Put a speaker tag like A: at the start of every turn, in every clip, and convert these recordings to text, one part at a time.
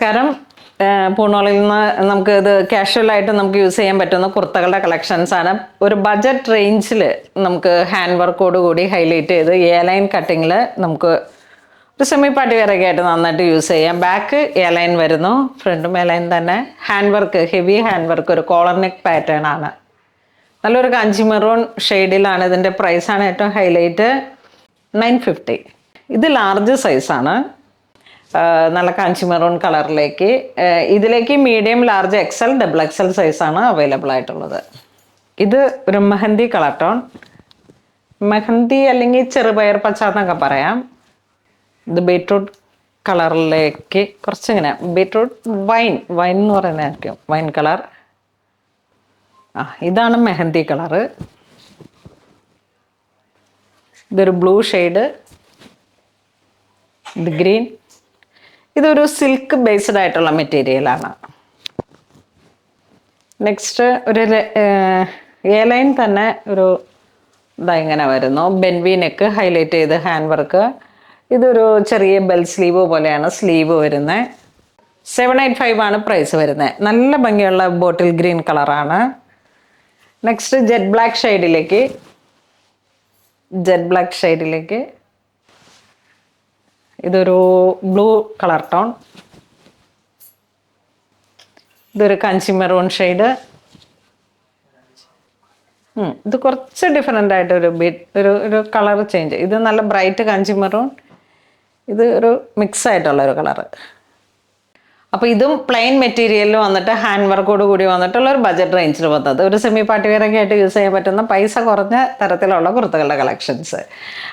A: നമസ്കാരം. പൂണോളിൽ നിന്ന് നമുക്ക് ഇത് കാഷ്വലായിട്ട് നമുക്ക് യൂസ് ചെയ്യാൻ പറ്റുന്ന കുർത്തകളുടെ കളക്ഷൻസ് ആണ്. ഒരു ബഡ്ജറ്റ് റേഞ്ചിൽ നമുക്ക് ഹാൻഡ് വർക്കോട് കൂടി ഹൈലൈറ്റ് ചെയ്ത് എ-ലൈൻ കട്ടിങ്ങിൽ നമുക്ക് ഒരു സെമി പാർട്ടി വെയറൊക്കെ ആയിട്ട് നന്നായിട്ട് യൂസ് ചെയ്യാം. ബാക്ക് എ-ലൈൻ വരുന്നു, ഫ്രണ്ടും എ-ലൈൻ തന്നെ. Hand work, heavy hand work, ഒരു കോളർ നെക്ക് പാറ്റേൺ ആണ്. നല്ലൊരു കാഞ്ചി മെറൂൺ ഷെയ്ഡിലാണ്. ഇതിൻ്റെ പ്രൈസാണ് ഏറ്റവും ഹൈലൈറ്റ്, 950. ഇത് ലാർജ് സൈസാണ്, നല്ല കാഞ്ചി മെറൂൺ കളറിലേക്ക്. ഇതിലേക്ക് medium, large, XL, double XL സൈസാണ് അവൈലബിൾ ആയിട്ടുള്ളത്. ഇത് ഒരു മെഹന്തി കളർ ടോൺ, മെഹന്തി അല്ലെങ്കിൽ ചെറുപയർ പച്ച എന്നൊക്കെ പറയാം. ഇത് ബീട്രൂട്ട് കളറിലേക്ക് കുറച്ചിങ്ങനെ ബീട്രൂട്ട് വൈൻ എന്ന് പറയുന്നതായിരിക്കും, വൈൻ കളർ. ഇതാണ് മെഹന്തി കളറ്. ഇതൊരു ബ്ലൂ ഷെയ്ഡ്, ഇത് ഗ്രീൻ. ഇതൊരു സിൽക്ക് ബേസ്ഡ് ആയിട്ടുള്ള മെറ്റീരിയലാണ്. നെക്സ്റ്റ് ഒരു എ-ലൈൻ തന്നെ ഒരു ഇങ്ങനെ വരുന്നു, ബെൻവി നെക്ക് ഹൈലൈറ്റ് ചെയ്ത് ഹാൻഡ് വർക്ക്. ഇതൊരു ചെറിയ ബെൽ സ്ലീവ് പോലെയാണ് സ്ലീവ് വരുന്നത്. 785 ആണ് പ്രൈസ് വരുന്നത്. നല്ല ഭംഗിയുള്ള ബോട്ടിൽ ഗ്രീൻ കളറാണ്. നെക്സ്റ്റ് ജെറ്റ് ബ്ലാക്ക് ഷെയ്ഡിലേക്ക് ഇതൊരു ബ്ലൂ കളർ ടോൺ. ഇതൊരു കാഞ്ചി മെറൂൺ ഷെയ്ഡ്. ഇത് കുറച്ച് ഡിഫറെൻ്റ് ആയിട്ട് ഒരു കളർ ചേഞ്ച്. ഇത് നല്ല ബ്രൈറ്റ് കാഞ്ചി മെറൂൺ, ഇത് ഒരു മിക്സ് ആയിട്ടുള്ള ഒരു കളറ്. അപ്പോൾ ഇതും പ്ലെയിൻ മെറ്റീരിയലിൽ വന്നിട്ട് ഹാൻഡ് വർക്കോട് കൂടി വന്നിട്ടുള്ള ഒരു ബഡ്ജറ്റ് റേഞ്ചിൽ വന്നത് ഒരു സെമി പാർട്ടി വെയറൊക്കെ ആയിട്ട് യൂസ് ചെയ്യാൻ പറ്റുന്ന പൈസ കുറഞ്ഞ തരത്തിലുള്ള കുർത്തകളുടെ കളക്ഷൻസ്.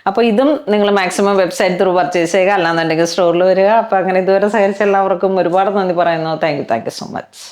A: അപ്പോൾ ഇതും നിങ്ങൾ മാക്സിമം വെബ്സൈറ്റ് ത്രൂ പർച്ചേസ് ചെയ്യുക, അല്ലാന്നുണ്ടെങ്കിൽ സ്റ്റോറിൽ വരിക. അപ്പോൾ അങ്ങനെ ഇതുവരെ സഹകരിച്ച എല്ലാവർക്കും ഒരുപാട് നന്ദി പറയുന്നു. Thank you so much.